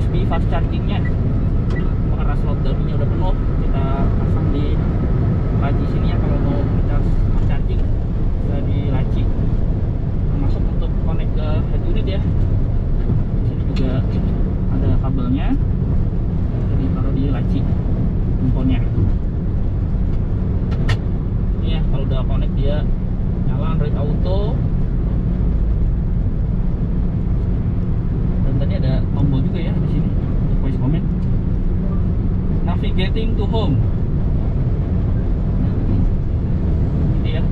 USB fast chargingnya, karena slot dummy-nya udah penuh. Kita pasang di laci sini ya, kalau mau charge fast charging bisa di laci, termasuk untuk connect ke head unit ya. Di sini juga ada kabelnya, jadi taruh di laci handphonenya. Ini ya, kalau udah connect dia nyala Android Auto. Dan tadi ada tombol juga ya di sini untuk voice command. Navigating to home. Ini ya,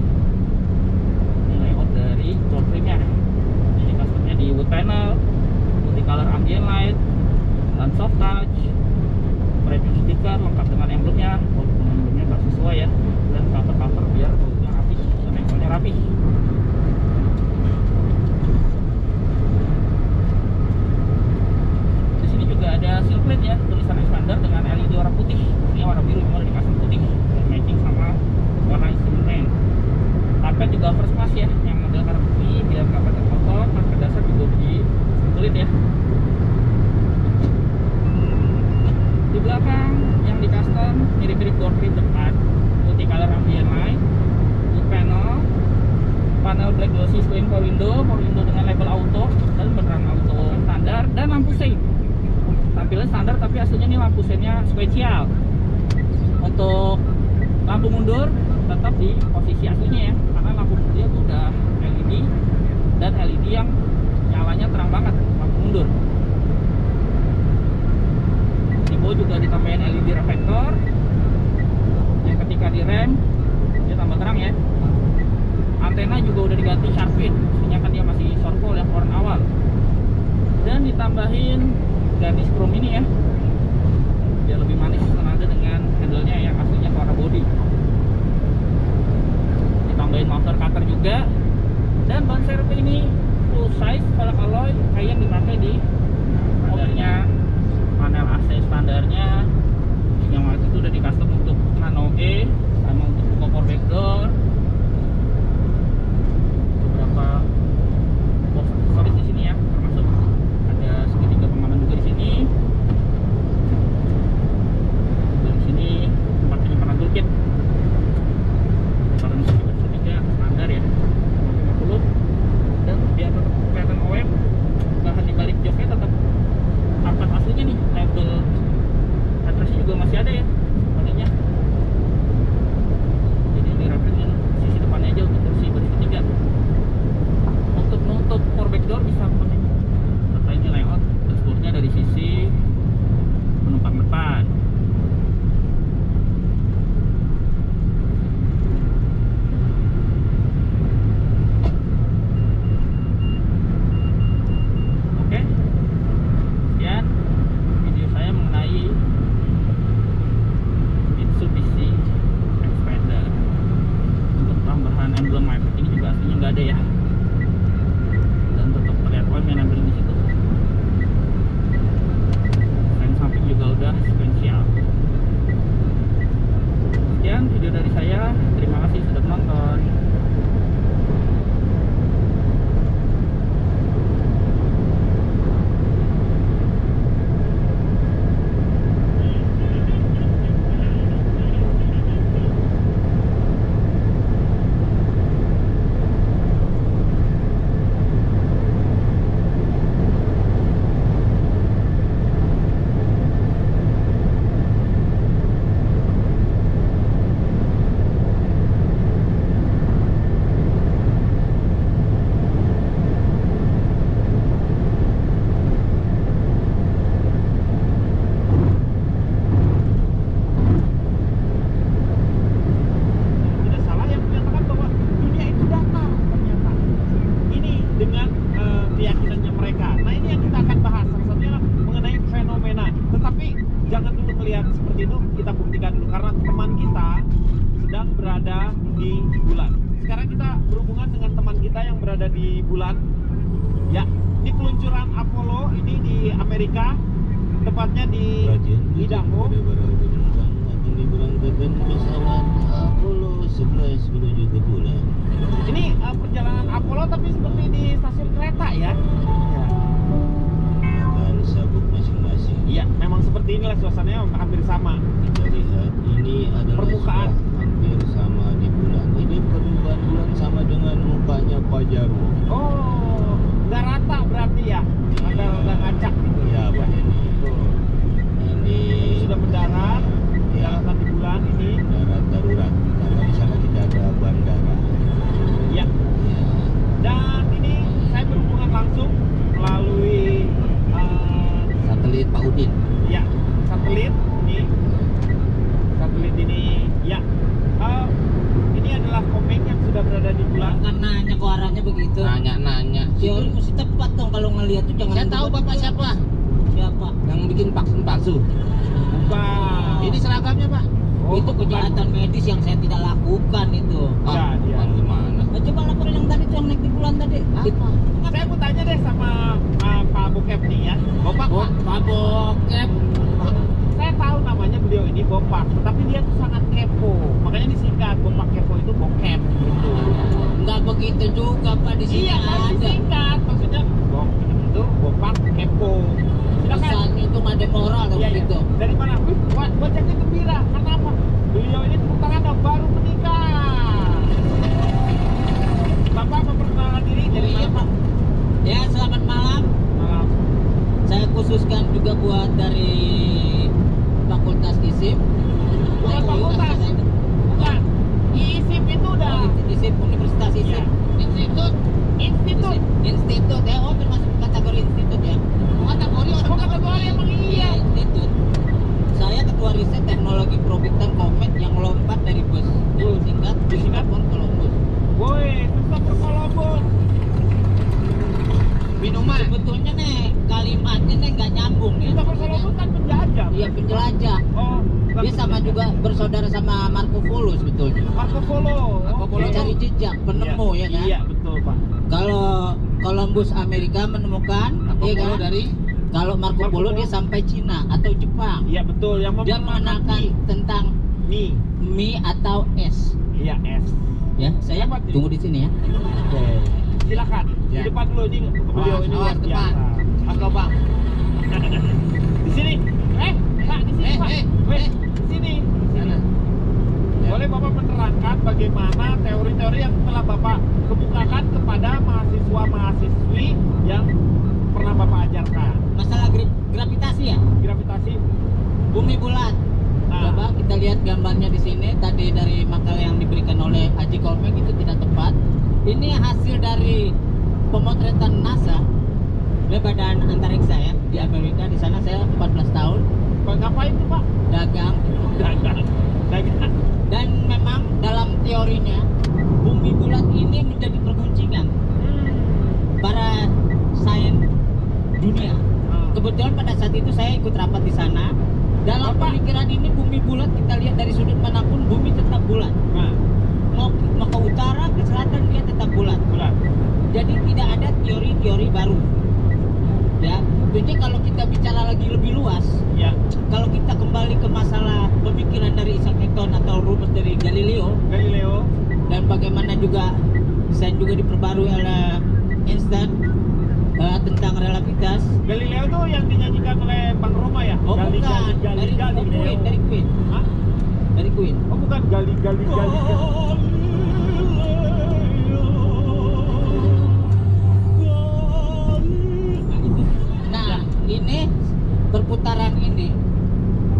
ini layout dari door frame-nya. Jadi customnya di wood panel, multicolor ambient light, dan soft touch, premium stiker lengkap dengan emblemnya. Walaupun emblemnya nggak sesuai ya, dan cover biar bautnya rapi, stempelnya rapi. Di sini juga ada seal plate ya, tulisan standar dengan LED warna putih. Ini warna biru, cuma udah dikasih putih, matching sama warna instrumen. Karpet juga first class ya, yang model karpet ini biar nggak pada kotor. Karpet dasar juga di kulit ya. Di belakang yang di custom mirip-mirip door frame depan, multicolor ambient light, wood panel black glossy screen power window dengan label auto dan beneran auto standar, dan lampu sein. Tampilan standar tapi aslinya ini lampu seinnya spesial. Untuk lampu mundur tetap di posisi aslinya ya, karena lampu dia tuh udah LED, dan LED yang nyalanya terang banget lampu mundur. Di bawah juga ditambahin LED reflektor yang ketika direm dia tambah terang ya. Antena juga udah diganti Sharpin, mestinya kan dia masih Sorpol ya, keluaran awal. Dan ditambahin garnish chrome ini ya, biar lebih manis senada dengan handle-nya yang aslinya warna body. Ditambahin motor cutter juga, dan ban serep ini full size velg alloy kayak yang dipakai di mobilnya. Panel AC standarnya yang waktu itu udah di custom untuk Nano E, sama untuk buka power back door. Beberapa box aksesoris di sini ya, termasuk ada segitiga pengaman juga di sini. Dan di sini tempat penyimpanan toolkit. Kalau segitiga standar ya, 50. Dan biar tetap kelihatan OEM, bahan di balik joknya tetap karpet aslinya nih, label atrasnya juga masih ada ya warnanya. Jadi ini rapelin sisi depannya aja untuk kursi baris ketiga. Untuk nutup power back door bisa pakai serta ini layout dashboardnya dari sisi penumpang depan. Emblem Maverick ini juga aslinya nggak ada ya, dan tetap terlihat OEM yang nempel di situ. Sen samping juga udah spesial. Sekian video dari saya, terima kasih sudah menonton. Bulan ya, ini peluncuran Apollo ini di Amerika, tepatnya di Idaho. Akan diberangkatkan pesawat Apollo 11 menuju ke bulan. Ini perjalanan Apollo tapi seperti di stasiun kereta ya. Akan sabuk masing-masing sama. Kita lihat ini adalah Permukaan. sudah hampir sama di bulan. Ini perubahan bulan sama dengan mukanya Pak Jarwo. Oh, nggak rata berarti ya? Ada ngacak gitu. Iya, Pak Denny. Betul. Ini Sudah mendarat, ya, daratan di bulan ini. darat darurat. Karena di sana tidak ada bandara. Ya. Ya. Dan ini saya berhubungan langsung melalui Satelit Pak Udin. ya satelit ini ya. Ini adalah komeng yang sudah berada di bulan. Kan nanya kok arahnya begitu. Nanya-nanya. Teori mesti tepat dong kalau ngelihat tuh jangan. Saya tahu Bapak siapa Siapa? yang bikin vaksin palsu. Bukan. Ini seragamnya, Pak. Oh, Itu bukan. kejahatan medis yang saya tidak lakukan itu. Ya, dia. Gimana? Nah, coba laporan yang tadi tuh yang naik di bulan tadi. Itu. Saya mau tanya deh sama Pak Bokep nih ya. Bopak, Pak. Pak Bokep. Saya tahu namanya beliau ini Bopak, tetapi dia tuh sangat kepo. Makanya disingkat Bopak kepo itu Bokep gitu. Enggak begitu juga Pak di sini Iya, kan ada. disingkat. Maksudnya itu Bopak kepo. Silakan. Pesannya itu nggak ada moral dong Iya, iya. gitu. Dari mana? Wih, wajahnya gembira. Karena apa? Beliau ini tepuk tangan dong, baru menikah. Bapak memperkenalkan diri dari Iya mana? Pak. Ya selamat malam. Malam. Saya khususkan juga buat dari Fakultas ISIP. Bukan fakultas. Bukan. ISIP itu udah. ISIP Universitas ISIP. Iya. Institut. Institut ya, oh termasuk kategori institut ya. Kategori Oh, kategori emang iya. Institut. Saya ketua riset teknologi Probitan Komet yang lompat dari bus. Yang singkat Disingkat? Christopher Columbus. Woi, Christopher Columbus. Minuman. Sebetulnya nih kalimatnya nih nggak nyambung nih. Christopher Columbus kan penjajah. Iya penjelajah. Oh, bukan Dia sama penjajah. juga bersaudara sama Marco Polo sebetulnya. Marco Polo. Marco Polo Oke. Cari jejak penemu ya kan. Iya, betul, Pak. Kalau Columbus Amerika menemukan, iya kan? dari Kalau Marco Marco Polo Polo. dia sampai Cina atau Jepang. Iya, betul. Yang Dia mengenalkan tentang mie. mie atau es. Iya, S. Ya, saya Apa tuh? tunggu di sini ya. Oke. Silakan. Ya. Di depan dulu ini beliau ini luar depan. biasa. Mas Lobang. Di sini. Pak, di sini, Pak. Di sini. Sana. Ya. Boleh Bapak menerangkan bagaimana teori-teori yang telah Bapak kemukakan kepada mahasiswa-mahasiswi yang pernah Bapak ajarkan? Masalah gravitasi ya, Gravitasi. bumi bulat. Nah, Coba kita lihat gambarnya di sini. Tadi dari makalah yang diberikan oleh Haji Komeng itu tidak tepat. Ini hasil dari pemotretan NASA, Badan Antariksa ya di Amerika. Di sana saya 14 tahun Pak, ngapain tuh, Pak? dagang. Dagang. Dan memang dalam teorinya bumi bulat ini menjadi perguncingan para sains dunia. Kebetulan pada saat itu saya ikut rapat di sana. Dalam Bapak. pemikiran ini bumi bulat, kita lihat dari sudut manapun bumi tetap bulat. Nah, Mau ke utara, ke selatan dia tetap bulat. bulan. Jadi tidak ada teori-teori baru. Ya, jadi kalau kita bicara lagi lebih luas, Ya, kalau kita kembali ke masalah pemikiran dari Isaac Newton atau rumus dari Galileo, Galileo. dan bagaimana juga desain juga diperbarui oleh Einstein tentang relativitas. Galileo tuh yang dinyanyikan oleh Bang Roma ya? Oh bukan, dari Queen, dari Queen, Hah? dari Queen. Oh bukan gali. Nah, ini perputaran ini.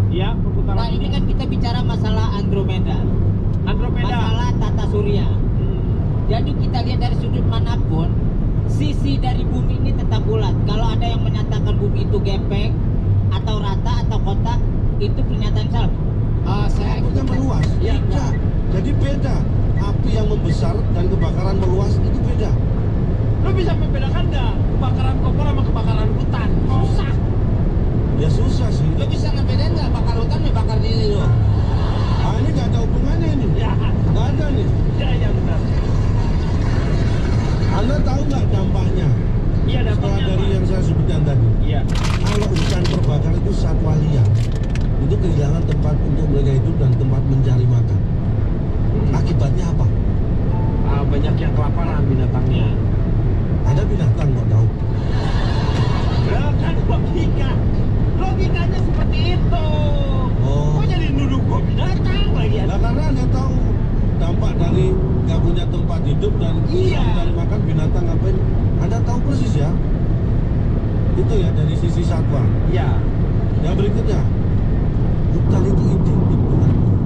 Ya, perputaran Nah, ini kan kita bicara masalah Andromeda, Andromeda. masalah tata surya. Jadi kita lihat dari sudut manapun, sisi dari bumi ini tetap bulat. Kalau ada yang menyatakan bumi itu gepeng atau rata atau kotak, itu pernyataan salah. Saya Apinya meluas. Iya. Tidak. Jadi beda. Api yang membesar dan kebakaran meluas itu beda. Lo bisa membedakan nggak kebakaran kompor sama kebakaran hutan? Susah. Ya susah sih. Lo bisa ngebedain nggak bakar hutan nih bakar diri lo? Ini nggak ada hubungannya ini. Ya, Nggak ada nih. ya benar. Anda tahu nggak dampaknya? Iya, Setelah dampaknya dari apa? yang saya sebutkan tadi. Iya. Kalau hutan terbakar itu satwa liar. Itu kehilangan tempat untuk mereka hidup dan tempat mencari makan. Akibatnya apa? Banyak yang kelaparan binatangnya. Ada binatang nggak tahu. Kan logikanya seperti itu. Oh, Itu ya dari sisi satwa. Iya. Yang berikutnya, hutan itu identik dengan pohon.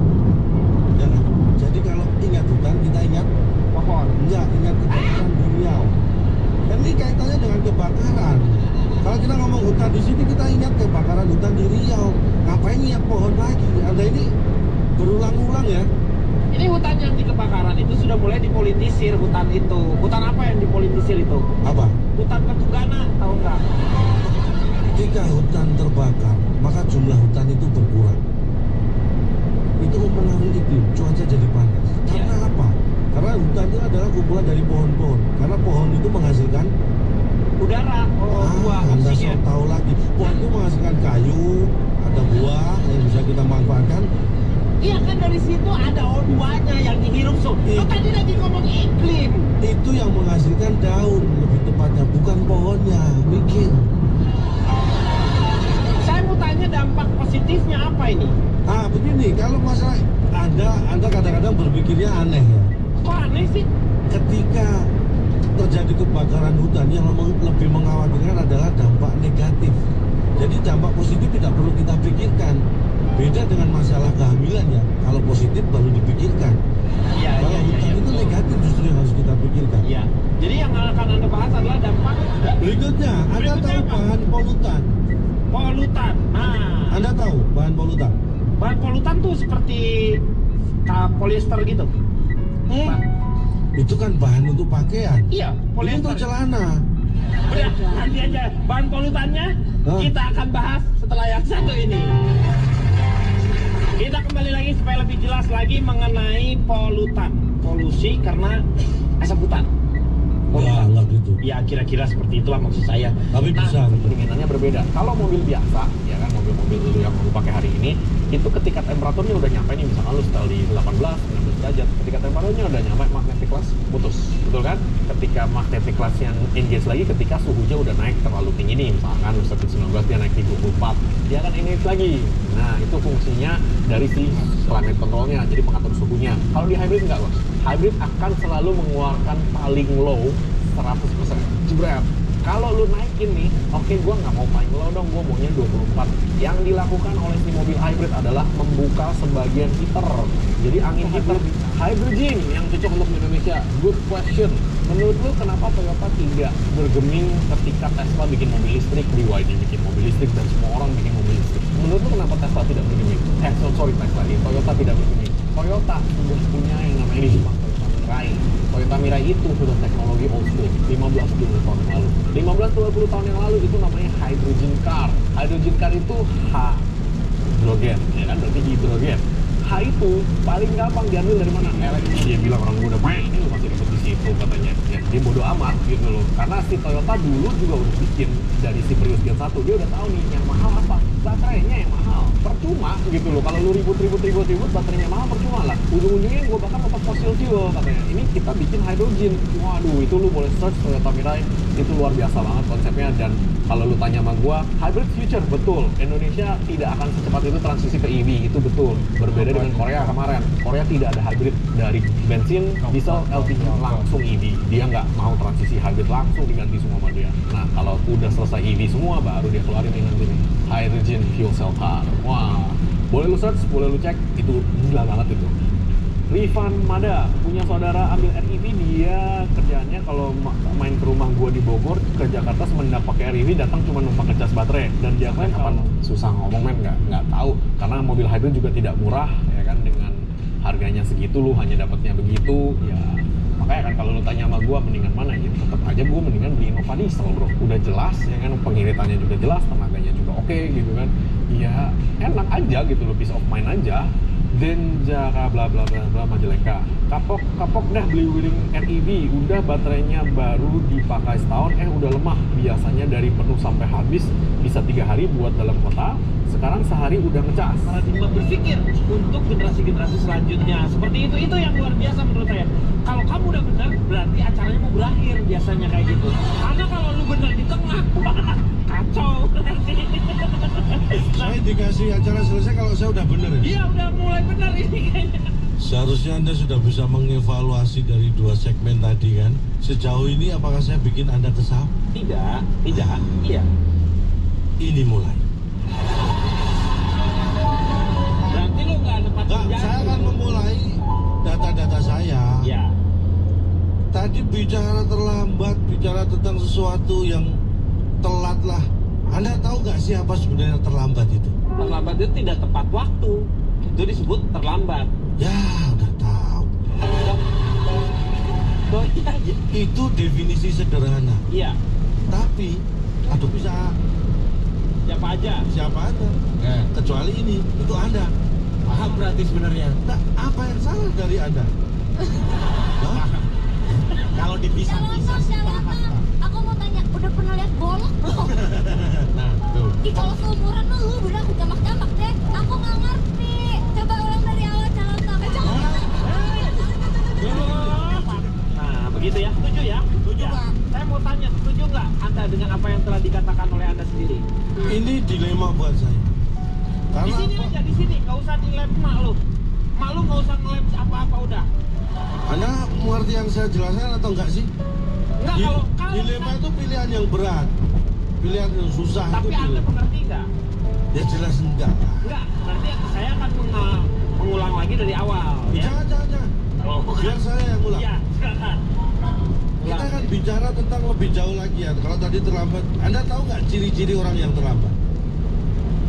Ya kan? Jadi kalau ingat hutan, kita ingat Pohon. enggak, ingat kebakaran di Riau. Dan ini kaitannya dengan kebakaran. Kalau kita ngomong hutan di sini, kita ingat kebakaran hutan di Riau. Ngapain ingat pohon lagi? Anda ini berulang-ulang ya. Ini hutan yang di kebakaran itu sudah mulai dipolitisir hutan itu. Hutan apa yang dipolitisir itu? Apa? Hutan Ketugana, tahu nggak? Ketika hutan terbakar, maka jumlah hutan itu berkurang. Itu mempengaruhi iklim, cuaca jadi panas. Karena apa? Karena hutan itu adalah kumpulan dari pohon-pohon. Karena pohon itu menghasilkan Udara, buah, Anda oksigen. sok tahu lagi. Pohon itu menghasilkan kayu, ada buah yang bisa kita manfaatkan. Iya kan dari situ ada O2-nya yang dihirup so. Lo tadi lagi ngomong iklim. Itu yang menghasilkan daun, lebih tepatnya, bukan pohonnya. Mikir. Saya mau tanya dampak positifnya apa ini? Begini, kalau masalah Anda kadang-kadang berpikirnya aneh ya. Kok aneh sih? Ketika terjadi kebakaran hutan, yang lebih mengkhawatirkan adalah dampak negatif. Jadi dampak positif tidak perlu kita pikirkan. Beda dengan masalah kehamilan ya. Kalau positif baru dipikirkan. Iya, Kalau hutan itu negatif justru yang harus kita pikirkan. Iya. Jadi yang akan Anda bahas adalah dampak Berikutnya, Anda Berikutnya tahu apa? bahan polutan. polutan. Anda tahu bahan polutan? Bahan polutan tuh seperti polyester gitu. Itu kan bahan untuk pakaian. Iya, Ini polyester. untuk celana. Udah, nanti aja. Bahan polutannya kita akan bahas setelah yang satu ini. Kita kembali lagi supaya lebih jelas lagi mengenai polutan. Polusi karena asap hutan. Ya, enggak gitu. Ya kira-kira seperti itulah maksud saya. Tapi bisa. Pendinginannya berbeda. Kalau mobil biasa, ya kan mobil-mobil dulu yang mau pakai hari ini, itu ketika temperaturnya udah nyampe nih, misalkan lu setel di 18, 19 derajat, ketika temperaturnya udah nyampe, magnetic flux putus, betul kan? Ketika magnetic flux yang engage lagi, ketika suhunya udah naik terlalu tinggi nih, misalkan lu setel 19 dia naik 34, dia akan engage lagi. Nah itu fungsinya dari si climate controlnya, jadi pengatur suhunya. Kalau di hybrid enggak bos, hybrid akan selalu mengeluarkan paling low 100%. Jebret. Kalau lu naikin nih, oke, gua nggak mau paling low dong, gua maunya 24. Yang dilakukan oleh si mobil hybrid adalah membuka sebagian heater. Jadi angin heater hydrogen yang cocok untuk Indonesia. Good question. Menurut lu kenapa Toyota tidak bergeming ketika Tesla bikin mobil listrik, BYD bikin mobil listrik, dan semua orang bikin mobil listrik? Menurut lu kenapa Tesla tidak bergeming? Tesla ini, Toyota tidak bergeming. Toyota sudah punya yang namanya di Jepang Toyota Mirai. Toyota Mirai itu sudah teknologi old school, 15-20 tahun yang lalu. 15-20 tahun yang lalu itu namanya hydrogen car. Hydrogen car itu hidrogen, ya kan, berarti hidrogen. H itu paling gampang diambil dari mana? Elektrik. Dia bilang orang gue udah ini lu masih dapat di situ katanya. Ya, dia bodoh amat gitu loh. Karena si Toyota dulu juga udah bikin dari si Prius Gen 1, dia udah tahu nih yang mahal apa. Baterainya yang mahal. Percuma gitu loh. Kalau lu ribut baterainya mahal percuma lah. Ujung-ujungnya gue bakal tetap fossil fuel katanya. Ini kita bikin hydrogen. Waduh, itu lu boleh search Toyota Mirai. Itu luar biasa banget konsepnya. Dan kalau lu tanya sama gue, hybrid future betul. Indonesia tidak akan secepat itu transisi ke EV, itu betul. Berbeda dengan Korea kemarin. Korea tidak ada hybrid dari bensin, diesel, LPG langsung EV. Dia nggak mau transisi hybrid, langsung diganti semua sama dia. Nah, kalau udah selesai EV semua, baru dia keluarin ini nanti nih, hydrogen fuel cell car. Wah, boleh lu search, boleh lu cek, itu gila banget itu. Rifan Mada punya saudara ambil REV, dia kerjaannya kalau main ke rumah gua di Bogor ke Jakarta semenjak pakai REV datang cuma numpang ngecas baterai, dan dia klaim kapan susah ngomong men, nggak tahu karena mobil hybrid juga tidak murah ya kan, dengan harganya segitu lu hanya dapatnya begitu ya. Makanya kan kalau lu tanya sama gua mendingan mana ya, tetap aja gua mendingan beli Innova diesel bro, udah jelas ya kan, pengiritannya juga jelas, tenaganya juga oke gitu kan, ya enak aja gitu lo, peace of mind aja. Denjaka bla bla bla bla Majalengka, kapok dah beli Wuling REV, udah baterainya baru dipakai setahun udah lemah, biasanya dari penuh sampai habis bisa 3 hari buat dalam kota, sekarang sehari udah ngecas. Paradigma berpikir untuk generasi-generasi selanjutnya seperti itu yang luar biasa menurut saya. Kalau kamu udah benar berarti acaranya mau berakhir biasanya kayak gitu, karena kalau lu benar di tengah kacau. Saya dikasih acara selesai kalau saya udah bener ya? Iya udah mulai benar ini kayaknya. Seharusnya Anda sudah bisa mengevaluasi dari 2 segmen tadi kan. Sejauh ini apakah saya bikin Anda kesal? Tidak, iya. ini mulai. Berarti lu nggak tempat Enggak, kerjaan. saya akan memulai data-data saya. Ya. Tadi bicara terlambat, bicara tentang sesuatu yang telat lah. Anda tahu nggak siapa sebenarnya terlambat itu? Terlambat itu tidak tepat waktu. Itu disebut terlambat. Ya, udah tahu. Oh iya. Itu definisi sederhana. Iya. Tapi, aduh bisa Siapa aja? siapa aja. Kecuali ini, itu Anda. Paham berarti sebenarnya. Nah, apa yang salah dari Anda? Hah? Kalau dipisah-pisah Siapa? Aku mau tanya, udah pernah lihat bolok belum? Nah, tuh. Ih, kalau seumuran lu udah aku jamak-jamak deh. Aku nggak ngerti. Coba ulang dari awal contoh. Nah, begitu ya. Setuju ya? Setuju, Pak. Saya mau tanya, setuju nggak Anda dengan apa yang telah dikatakan oleh Anda sendiri? Ini dilema buat saya. Di Karena sini apa? aja, di sini. Nggak usah dilem mak lu. Mak lu nggak usah ngelem apa-apa udah. Anda mengerti yang saya jelaskan atau enggak sih? Enggak, kalau Dilema itu pilihan yang berat, pilihan yang susah. tapi itu Anda dilema. mengerti nggak? Ya jelas enggak lah. Enggak, berarti saya akan mengulang lagi dari awal. Ya? Jangan. Oh, Biar saya yang ulang. Iya, silakan. Kita akan bicara tentang lebih jauh lagi ya. Kalau tadi terlambat, Anda tahu nggak ciri-ciri orang yang terlambat?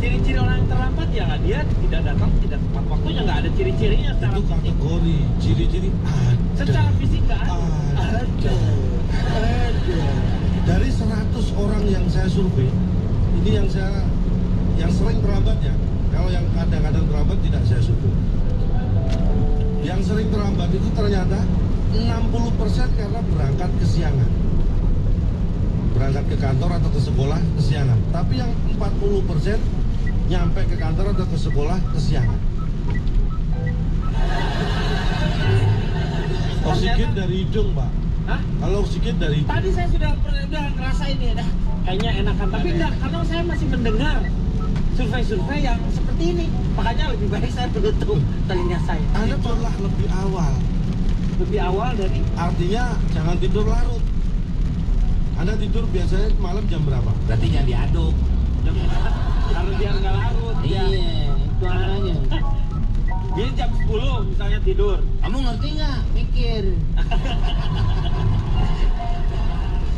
Ciri-ciri orang yang terlambat ya nggak, dia tidak datang tidak tepat waktunya, nggak ada ciri-cirinya secara Itu fisik. kategori ciri-ciri ada. Secara fisik nggak ada. Ada. Dari 100 orang yang saya survei, ini yang sering terlambat ya. Kalau yang kadang-kadang terlambat tidak saya survei. Yang sering terlambat itu ternyata 60% karena berangkat kesiangan. Berangkat ke kantor atau ke sekolah kesiangan. Tapi yang 40% nyampe ke kantor atau ke sekolah kesiangan. Oksigen dari hidung, Pak. Hah? Kalau oksigen dari hidung. Tadi saya sudah ngerasain ya, dah kayaknya enakan, tapi enggak, karena saya masih mendengar survei-survei yang seperti ini, makanya lebih baik saya menutup telinga saya. Anda perlah lebih awal. Lebih awal dari Artinya jangan tidur larut. Anda tidur biasanya malam jam berapa? Berarti jangan diaduk. karena biar nggak larut. Iya, itu arahnya. Jadi jam 10 misalnya tidur. Kamu ngerti nggak? Mikir.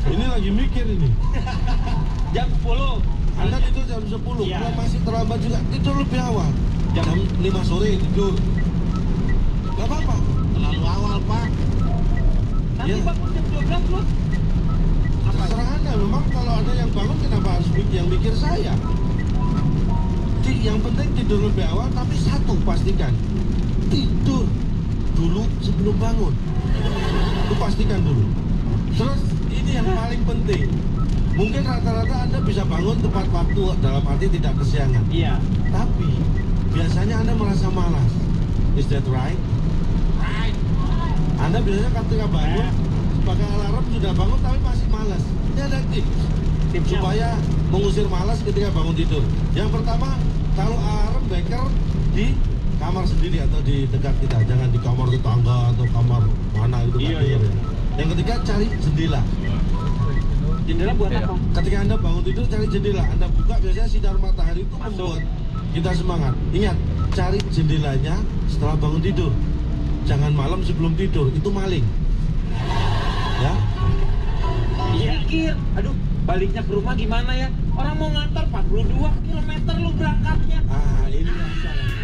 Ini lagi mikir ini. Jam 10. Anda tidur jam 10, Iya. kalau masih terlambat juga tidur lebih awal. Jam 5 sore tidur. Gak apa-apa. Terlalu awal, Pak. Nanti Iya. bangun jam 12 terus. Apa? Terserah Anda, memang kalau ada yang bangun kenapa harus yang mikir saya? Yang penting tidur lebih awal, tapi satu pastikan tidur dulu sebelum bangun. Itu pastikan dulu. Terus ini yang paling penting. Mungkin rata-rata Anda bisa bangun tepat waktu, dalam arti tidak kesiangan. Iya. Tapi biasanya Anda merasa malas. Is that right? Right. Anda biasanya ketika bangun sebagai alarm sudah bangun tapi masih malas. Ini ada tips Tipsnya supaya mengusir malas ketika bangun tidur. Yang pertama, kalau alarm beker di kamar sendiri atau di dekat kita, jangan di kamar tetangga atau kamar mana itu. Iya, nggak iya. boleh. Yang ketiga, cari jendela. jendela buat apa? Ketika Anda bangun tidur, cari jendela. Anda buka, biasanya sinar matahari itu Masuk. membuat kita semangat. Ingat, cari jendelanya setelah bangun tidur. Jangan malam sebelum tidur, itu maling. Ya, Mikir, aduh, baliknya ke rumah gimana ya? Orang mau ngantar 42 km lu berangkatnya. ini masalah.